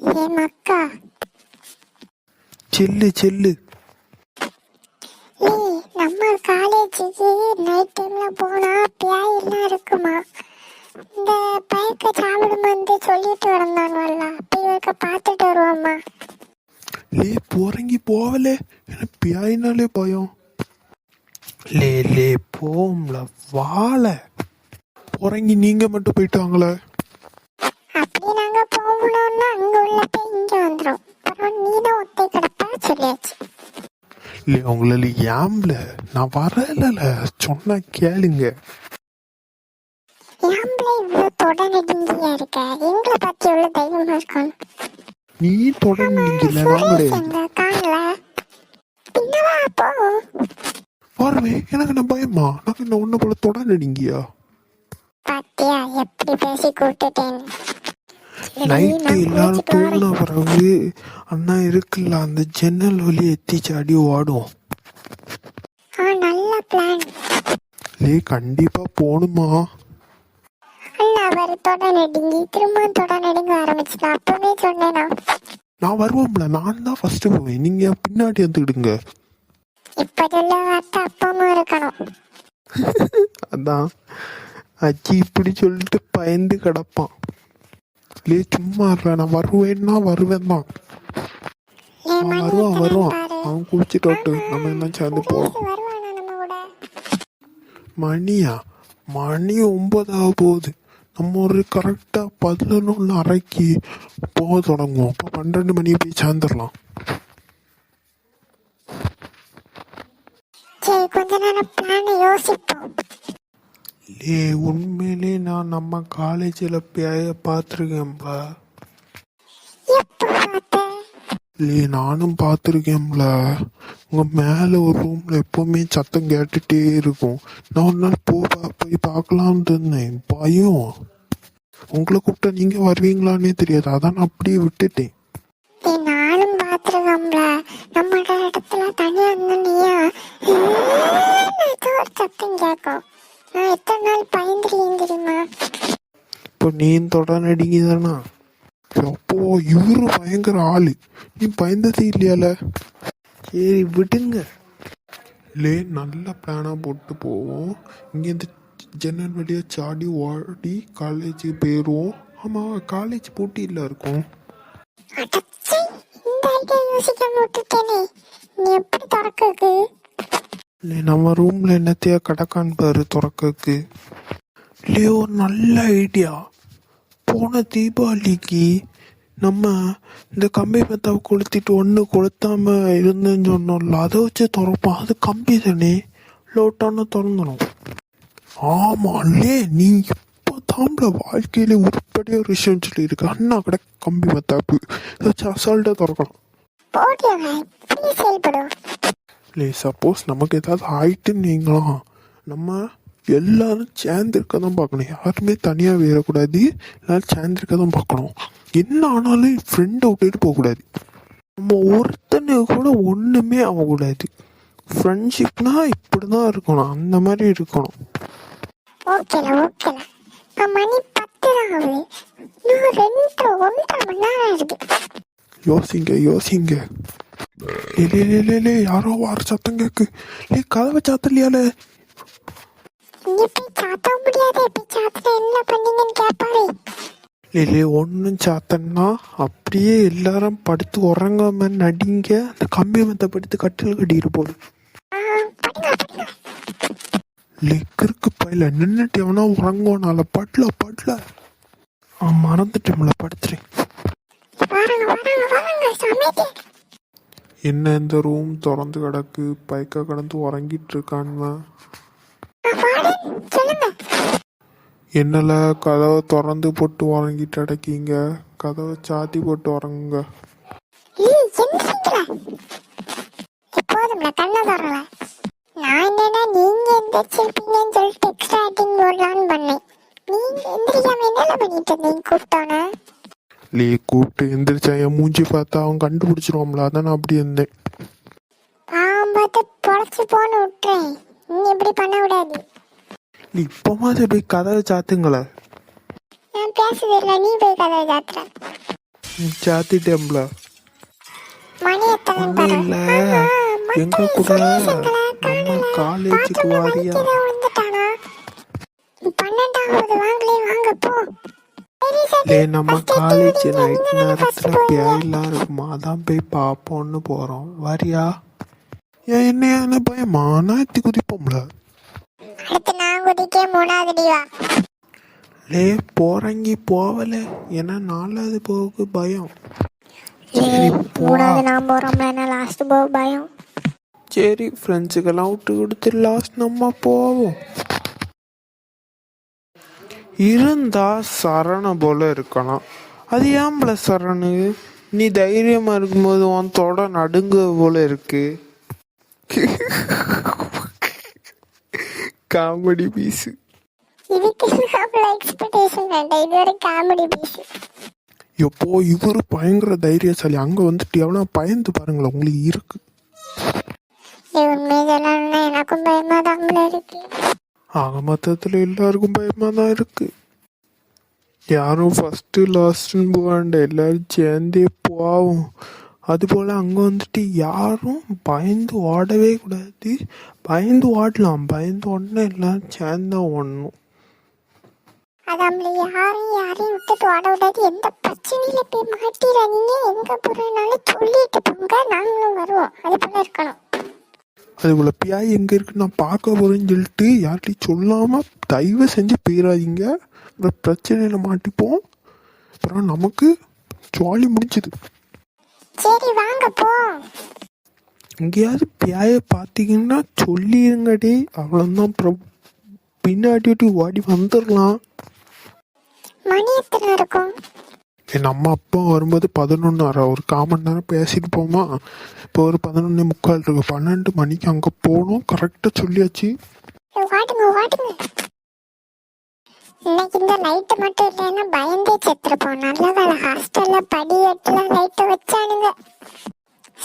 என் அக்கா cell cell. நம்ம காலேஜுக்கு நைட் டைம்ல போனா பேய் எல்லாம் இருக்குமா? இந்த பைக்க சாப்பிடும் வந்து சொல்லிட்டு வந்தானுவல்ல, அப்ப இவருக்கு பார்த்துட்டு வருவோம்மா. போறங்கி போவலே, எனக்கு பியாயினாலே பயம். லே போம்ல வாழ போறங்கி. நீங்க மட்டும் போயிட்டு வாங்களே. அப்படி நாங்க போகணும்னா அங்க உள்ள போய் இங்க வந்துடும். அப்புறம் நீ தான் ஒத்தை கிடப்பா சொல்லியாச்சு. உங்களால ஏம்ல நான் வரல சொன்னா கேளுங்க. ஏம்பளை இவ்வளவு தொட நெடுங்கியா இருக்க? எங்களை பத்தி எவ்வளவு தைரியமா இருக்கணும். நீ தொடர்ந்தீங்கல்ல, நான் கிடையாது. காணல பின்னவா போ. பாருமே, எனக்கு என்ன பயமா? நான் என்ன ஒன்ன போல தொட நடிங்கியா? பாத்தியா எப்படி பேசி கூப்பிட்டுட்டேன். நைட்டு எல்லாரும் தூங்கின பிறகு அண்ணா இருக்குல்ல, அந்த ஜன்னல் வழி எத்தி சாடி ஓடும். நல்ல பிளான். கண்டிப்பா போணுமா? அண்ணா அவர் தொட நெடுங்கி திரும்ப தொட நெடுங்க ஆரம்பிச்சுட்டா. அப்பவே சொன்னேனா நான் வருவோம்ல, நான் தான் ஃபர்ஸ்ட் போவேன், நீங்க பின்னாடி வந்துடுங்க. இப்ப சொல்ல வார்த்தை அப்பமும் இருக்கணும். அதான் அச்சி இப்படி சொல்லிட்டு பயந்து கிடப்பான். சும்மா இருல, நான் வருவேன்னா வருவேன் தான். வருவான் அவன் குளிச்சுட்டு நம்ம எல்லாம் சேர்ந்து போவோம். மணி 9 போகுது. நம்ம ஒரு கரெக்டா 11:30 போக தொடங்குவோம். அப்போ 12 மணி போய் சேர்ந்துடலாம். கொஞ்ச நேரம் பிளான் யோசிப்போம். உண்மையிலே நான் நம்ம காலேஜில் பேய பார்த்துருக்கேன்ப்பா. நானும் பார்த்துருக்கேன்ல. உங்க மேலே ஒரு ரூம்ல எப்பவுமே சத்தம் கேட்டுட்டே இருக்கும். நான் ஒரு நாள் போய் பார்க்கலாம்னு இருந்தேன். பயம். உங்களை கூப்பிட்டா நீங்க வருவீங்களான்னே தெரியாது, அதான் நான் அப்படியே விட்டுட்டேன். நானும் பார்த்துருக்கோம்ல, நம்ம இடத்துல தனியா இருந்தோம்னியா சத்தம் கேட்கும். நான் எத்தனை நாள் பயந்துருக்கேன் தெரியுமா? இப்போ நீ தொட நடிங்கதானா? அப்போ இவரு பயங்கர ஆளு, நீ பயந்ததே இல்லையால? சரி விடுங்க. நல்ல பிளானா போட்டு போவோம். இங்கேருந்து ஜன்னல் வழியா சாடி ஓடி காலேஜுக்கு போயிடுவோம். ஆமா, காலேஜ் போட்டியில் இருக்கும். நம்ம ரூம்ல என்னத்தையா கடக்கான் பாரு திறக்கக்கு. ஒரு நல்ல ஐடியா. போன தீபாவளிக்கு நம்ம இந்த கம்பி மெத்தாவை கொளுத்திட்டு ஒன்று கொளுத்தாம இருந்தேன்னு சொன்னோம்ல, அதை வச்சு திறப்போம். அது கம்பி தானே, லோட்டான திறந்துடும். ஆமா நீ இப்போ தாம்பள வாழ்க்கையில உருப்படியாக ஒரு விஷயம் சொல்லியிருக்கு. அண்ணா கடை கம்பி மெத்தாப்பு வச்சு அசால்ட்டாக திறக்கலாம். சப்போஸ் நமக்கு ஏதாவது ஆயிட்டுன்னு நீங்களாம், நம்ம எல்லாரும் சேர்ந்துருக்க தான் பார்க்கணும். யாருமே தனியாக வேறக்கூடாது, எல்லாரும் சேர்ந்துருக்க தான் பார்க்கணும். என்ன ஆனாலும் ஃப்ரெண்டை விட்டுட்டு போகக்கூடாது. நம்ம ஒருத்தனு கூட ஒன்றுமே ஆகக்கூடாது. ஃப்ரெண்ட்ஷிப்னா இப்படி தான் இருக்கணும், அந்த மாதிரி இருக்கணும். யோசிங்க. யாரோ வார சத்தம் கேக்கு. கதவை சாத்தலையால? ஒன்னும் சாத்தன்னா அப்படியே எல்லாரும் படுத்து உறங்காம நடிங்க. அந்த கம்பி மத்த படுத்து கட்டில் கட்டிட்டு போடு. கிறுக்கு பையில நின்னுட்டு எவனா உறங்குவானால? படல மறந்துட்டோம்ல, படுத்துறேன். என்ன இந்த ரூம் திறந்து கிடக்கு, பைக்கா கடந்து உறங்கிட்டு இருக்கான்மா. என்னல கதவை திறந்து போட்டு உறங்கிட்டு அடக்கிங்க, கதவை சாத்தி போட்டு உறங்குங்க. கூப்பிட்டு எந்திரிச்சா என் மூஞ்சி பார்த்தா அவன் கண்டுபிடிச்சிருவான்ல, அதான் நான் அப்படி இருந்தேன். இப்பமாதிரி போய் கதவை சாத்துங்களே. சாத்திட்டேன்ல. மணி எத்தனை ஒன்றும் பாரு. இல்லை, ஆமா, எங்க மக்கள் கூட சுரேஷங்களை நம்ம காணல. காலேஜுக்கு பார்த்தோன்னே வாரியா? வயித்துல விழுந்துட்டானா? 12வது வாங்கலே வாங்க போ. சரி சரி, லே, நம்ம first எடுத்து காலேஜ் விடுங்க. நைட் நீங்க தானே first நேரத்தில் போவீங்க. பேயெல்லாம் இருக்குமா, அதான் போய் பார்ப்போன்னு போகிறோம். வாரியா? ஏன் என்ன பயமா? நான் எத்தி குதிப்போம்ல. அடுத்து நான் குதிக்க 3வது வா. லே, போறங்கி போவல, ஏன்னா 4வது போக பயம். சரி, சரி போ. 3வது நான் போறோம்ல, என்ன லாஸ்ட் போக பயம். சரி, ஃப்ரெண்ட்ஸுக்கெல்லாம் விட்டு கொடுத்து லாஸ்ட் நம்ம போவோம். இருந்தா சரண போல இருக்கலாம். அது ஏம்பல சரணு, நீ தைரியமா இருக்கும்போது உன் தொட நடுங்க போல இருக்கு. Comedy piece. இதுக்கு அவ்வளோ எக்ஸ்பெக்டேஷன் வேண்டாம். இது ஒரு காமெடி பீஸ். எப்போ இவரு பயங்கர தைரியசாலி, அங்க வந்துட்டு எவனா பயந்து பாருங்களேன், உங்களுக்கு இருக்கு. உண்மையை சொல்லணும்னா எனக்கும் பயமா தான் இருக்கு. ஆக மொத்தத்துல எல்லாருக்கும் பயமா தான் இருக்கு. யாரும் ஃபர்ஸ்ட் லாஸ்ட்னு போகாண்ட, எல்லாரும் சேர்ந்தே போவோம். அதுபோல் அங்கே வந்துட்டு யாரும் பயந்து ஓடவே கூடாது. பயந்து ஓடலாம், பயந்து ஓடனா எல்லாரும் சேர்ந்தா ஓடணும். அதாம்ல யாரையும் விட்டுட்டு ஓட விடாது. எந்த பிரச்சனையில போய் மாட்டிடாதீங்க. எங்க போறதுனாலும் சொல்லிட்டு போங்க, நாங்களும் வருவோம். அது போல இருக்கணும். அதுபோல் பியாய் எங்கே இருக்குன்னு நான் பார்க்க போகிறேன்னு சொல்லிட்டு யார்கிட்டையும் சொல்லாமல் தயவு செஞ்சு போயிடாதீங்க. அப்புறம் பிரச்சனையில் மாட்டிப்போம். அப்புறம் நமக்கு ஜாலி முடிஞ்சுது. சரி வாங்க போ. எங்கேயாவது பியாயை பார்த்தீங்கன்னா சொல்லிடுங்கடி, அவ்வளோதான். அப்புறம் பின்னாடி ஓடி வந்துடலாம். மணி எத்தனை இருக்கும்? நம்ம அப்பா வரும்போது 11:30, ஒரு 1/4 மணி நேரம் பேசிட்டு போமா. இப்போ ஒரு 11:45 இருக்கு. 12 மணிக்கு அங்கே போகணும். கரெக்டாக சொல்லியாச்சு. வாட்டுங்க வாட்டுங்க. இன்னைக்கு இந்த லைட்டு மட்டும் இல்லைன்னா பயந்தே செத்துருப்போம். நல்ல வேலை ஹாஸ்டல்ல படிக்கட்டுல லைட்டை வச்சானுங்க.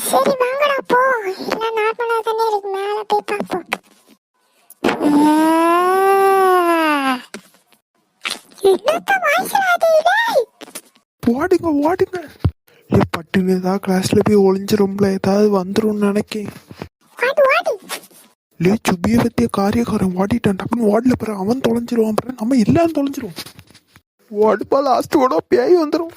சரி வாங்கடா போ. இல்லை நார்மலா தானே இருக்கு, மேலே போய் பார்ப்போம். என்னத்த வாய்ஸாது இல்லை? ஓடுங்க ஓடுங்க. இல்லை பட்டுன்னு ஏதாவது கிளாஸ்ல போய் ஒளிஞ்சிரும்ல, ஏதாவது வந்துரும்னு நினைக்கேன். வாடு வாடு. இல்லை சுபியை பற்றிய காரியக்காரன் ஓடிட்டான். டக்குன்னு ஓடல பிறகு அவன் தொலைஞ்சிருவான். பிறகு நம்ம எல்லாரும் தொலைஞ்சிருவோம். ஓடுப்பா, லாஸ்ட் ஓட பேய் வந்துடும்.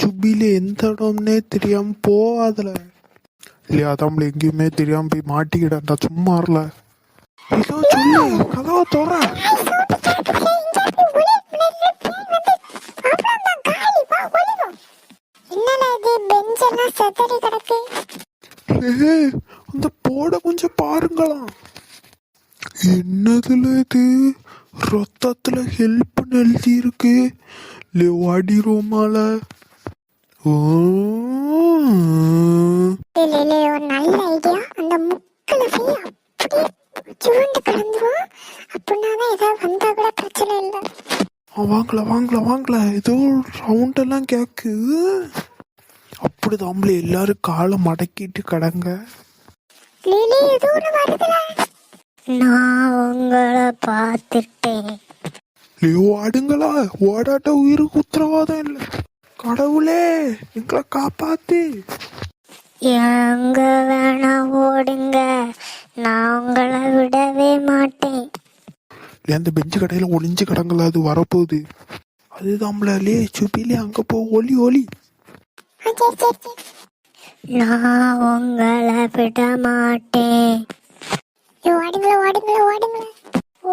சுபியில எந்த இடம்னே தெரியாம போவாதுல. இல்லையா அதாம்ல எங்கேயுமே தெரியாம போய் மாட்டிக்கிட்டான்டா. சும்மா இருல. இதோ சொல்லு, கதவை தோற. அந்த போட கொஞ்சம் பாருங்களாம். என்னதுல இது ரத்தத்துல ஹெல்ப் எழுதி இருக்கு. வாடி ரோமால. ஒரு நல்ல ஐடியா. அந்த முக்கில போய் அப்படியே சுருண்டு கிடந்துரும். அப்படின்னாதான் ஏதாவது வந்தா கூட பிரச்சனை இல்லை. வாங்கல ஏதோ சவுண்ட் எல்லாம் கேக்கு. அப்படிதாம்ல எல்லாரும் காலை மடக்கிட்டு கடங்க. நான் உங்களை பார்த்துட்டேன். ஆடுங்களா, ஓடாட்ட உயிருக்கு உத்தரவாதம் இல்லை. கடவுளே எங்களை காப்பாத்து. எங்க வேணா ஓடுங்க, நான் உங்களை விடவே மாட்டேன். அந்த பெஞ்சு கடையில ஒளிஞ்சு கடங்களா, அது வரப்போகுது. அதுதான்லே சுப்பிலே அங்க போ. ஒலி நான் உங்களை விட மாட்டேன்.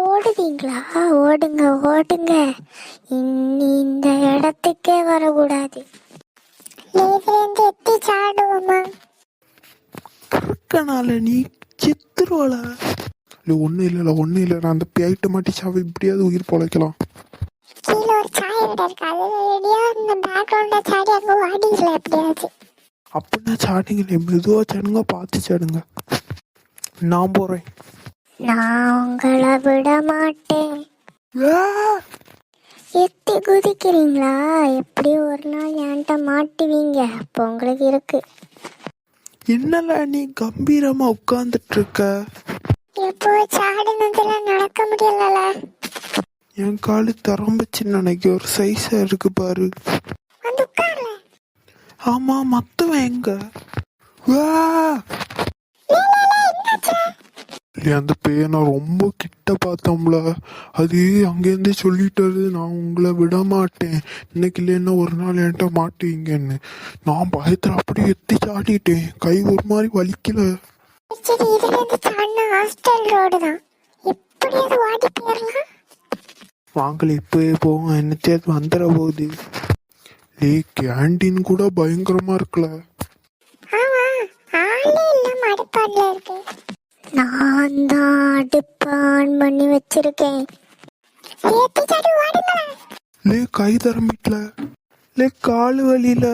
ஓடுவீங்களா? ஓடுங்க. இன்னி இந்த இடத்துக்கே வரக்கூடாது. எத்தி சாடுவோமா? கணக்கானால நீ செத்துருவாளா? இல்லை ஒன்றும் இல்லை. நான் அந்த பேய்கிட்ட மாட்டி சாவை இப்படியாவது உயிர் பொழைக்கலாம். கீழே ஒரு சாய விட இருக்கு. அது ரெடியா இந்த பேக்ரவுண்ட்ல சாடி அங்கே வாடிக்கல எப்படியாச்சு. அப்படின்னா சாட்டிங்களே, மெதுவா சாடுங்க, பார்த்து சாடுங்க. நான் போறேன். நான் உங்களை விட மாட்டேன். எட்டி குதிக்கிறீங்களா? எப்படி ஒரு நாள் என்கிட்ட மாட்டுவீங்க. அப்போ உங்களுக்கு இருக்கு. என்னல நீ கம்பீரமா உட்கார்ந்துட்டு இருக்க? எப்போ சாடினதுல நடக்க முடியல. என் காலு திறம்பச்சுன்னு நினைக்க ஒரு சைஸா இருக்கு பாரு. வந்து உட்கார்ல. ஆமா, மத்தவன் எங்க? வா! இல்லையா, அந்த பேயை நான் ரொம்ப கிட்ட பார்த்தோம்ல, அது அங்கேருந்தே சொல்லிட்டாரு, நான் உங்களை விட மாட்டேன், இன்னைக்கு இல்லைன்னா ஒரு நாள் என்கிட்ட மாட்டுவீங்கன்னு. நான் பயத்தில் அப்படியே எத்தி சாடிட்டேன், கை ஒரு மாதிரி வலிக்கல. சரி, இதுல இருந்து சாடினா ஹாஸ்டல் ரோடு தான், எப்படியாவது ஓடி போயிடலாம். வாங்கல இப்போயே போவோம், என்னத்தையாவது வந்துட போகுது. கேண்டீன் கூட பயங்கரமா இருக்குல்ல. ஆமா, ஆளே இல்லாம அடுப்பாடுல இருக்கு. நான் தான் அடுப்பு ஆன் பண்ணி வச்சிருக்கேன். ஏத்தி சாடி ஓடுங்களா. கை தரம்பிட்டல, காலு வலியில.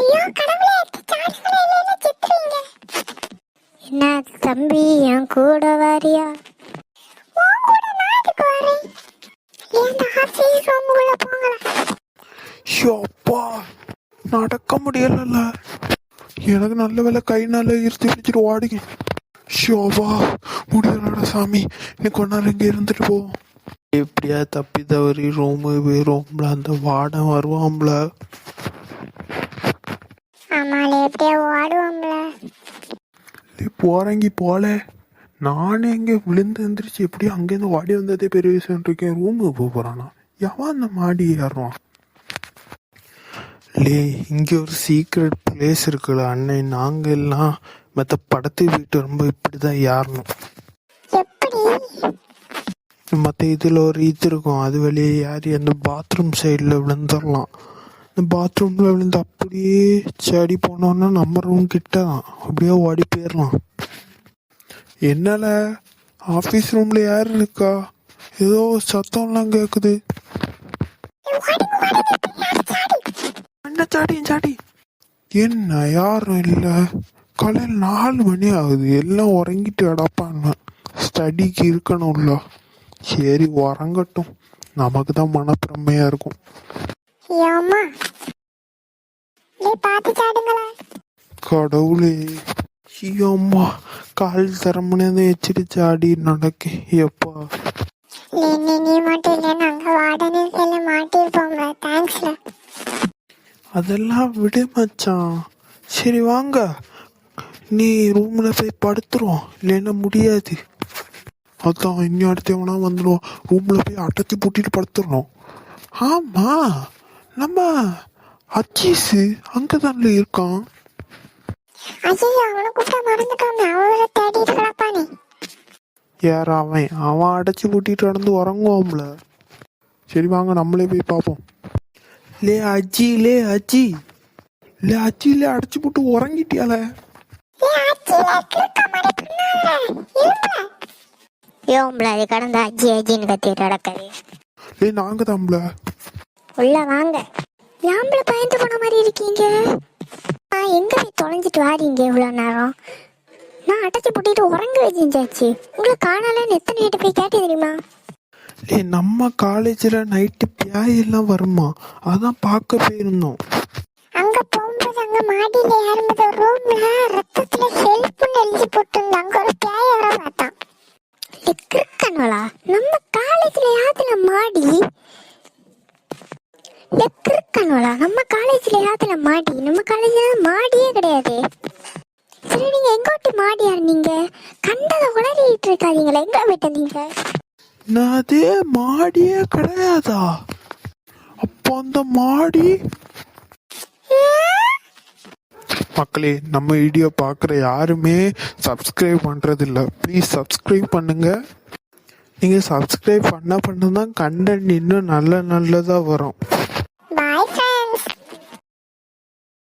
ஐயோ கடவுளே, ஏத்தி சாடுங்களா, இல்லைன்னா செத்துறீங்க. என்ன தம்பி, என் கூட வாரியா? உன் கூட நான் எதுக்கு வரேன்? இந்த ஆஃபீஸ் ரூமுக்குள்ள போங்களா. ஷோப்பா, நடக்க முடியல. எனக்கு நல்ல வேலை, கை நல்லா இருத்தி பிடிச்சிட்டு ஓடுங்க. ஷோபா, முடியலடா சாமி, இன்னைக்கு கொஞ்ச நேரம் இங்கே இருந்துட்டு போவோம். எப்படியா தப்பி தவறி ரூம்ல அந்த வார்டன் வருவான்ல. ஆமால, எப்படியா ஓடுவோம்ல. போறங்கி போல, நானே இங்கே விழுந்து எந்திரிச்சு எப்படியும் அங்கேருந்து ஓடி வந்ததே பெரிய விஷயம் இருக்கேன். ரூமுக்கு போறானா எவன் அந்த மாடி ஏறுவான்? இங்கே ஒரு சீக்ரெட் பிளேஸ் இருக்குல்ல அன்னை, நாங்க எல்லாம் மற்ற படத்தை வீட்டு ரொம்ப இப்படிதான் ஏறணும். மற்ற இதில் ஒரு இது இருக்கும், அது வெளியே ஏறி அந்த பாத்ரூம் சைடில் விழுந்துடலாம். இந்த பாத்ரூமில் விழுந்து அப்படியே செடி போனோன்னா நம்ம ரூம் கிட்ட தான், அப்படியே ஓடி போயிடலாம். என்னால ஆஃபீஸ் ரூமில் யார் இருக்கா? ஏதோ சத்தம்லாம் கேட்குது. சாடி என்ன யாரும் இல்லை, காலையில் 4 மணி ஆகுது, எல்லாம் உறங்கிட்டு அடப்பாங்க. ஸ்டடிக்கு இருக்கணும்ல, சரி உறங்கட்டும், நமக்கு தான் மனப்பிரமையா இருக்கும். கடவுளே, அம்மா கால் தரமுனே எச்சிட்டு சாடி நடக்க. எப்பா நீ மட்டும் இல்லைன்னா அங்க வாடனே கையில மாட்டிருப்போம்ல. தேங்க்ஸ்ல. அதெல்லாம் விடு மச்சான். சரி வாங்க, நீ ரூம்ல போய் படுத்துருவோம், இல்லைன்னா முடியாது. அதான் இன்னும் அடுத்த எவனா வந்துடுவோம், ரூம்ல போய் அடைச்சி பூட்டிட்டு படுத்துடணும். ஆமா, நம்ம அச்சீஸு அங்கதான்ல இருக்கான். ஐயோ, அவனை கூப்பிட்டா மறந்துட்டோம், அவரை தேடிட்டு கிடப்பானே. யார் அவன் அடைச்சி பூட்டிட்டு நடந்து உறங்குவோம்ல. சரி வாங்க, நம்மளே போய் பார்ப்போம். அஜி அடைச்சி போட்டு உறங்கிட்டியால. கடந்த அஜி அஜின்னு கத்திட்டு நடக்காது. நாங்க தாம்ல. உள்ள வாங்க. யாம்பள பயந்து போன மாதிரி இருக்கீங்க. எங்க போய் தொலைஞ்சிட்டு வாரீங்க இவ்வளவு நேரம்? நான் அடைச்சி போட்டுட்டு உறங்க வச்சிருந்தாச்சு, உங்களை காணலன்னு எத்தனை நேரம் போய் கேட்டேன் தெரியுமா? நம்ம காலேஜில் நைட்டு பியாய் எல்லாம் வருமா, அதான் பார்க்க போயிருந்தோம். அங்க போகும்போது அங்க மாடியில ஏறும்போது ரூம்ல ரத்தத்துல ஹெல்ப்னு எழுதி போட்டுருந்தாங்க. ஒரு பியாய் வர பார்த்தான். கிறுக்கனோலா, நம்ம காலேஜ்ல யாத்துல மாடி? கிறுக்கனோலா, நம்ம காலேஜ்ல யாத்துல மாடி? நம்ம காலேஜ்ல மாடியே கிடையாது. சரி, நீங்க எங்க விட்டு மாடி ஏறினீங்க? கண்டதை உளறிட்டு இருக்காதீங்களா, எங்க போயிட்டு வந்தீங்க? அதே மாடியே கிடையாதா? அப்போ அந்த மாடி. மக்களே, நம்ம வீடியோ பார்க்குற யாருமே சப்ஸ்கிரைப் பண்ணுறதில்ல, ப்ளீஸ் சப்ஸ்கிரைப் பண்ணுங்க. நீங்கள் சப்ஸ்கிரைப் பண்ண தான் கண்டென்ட் இன்னும் நல்லதாக வரும். பாய்.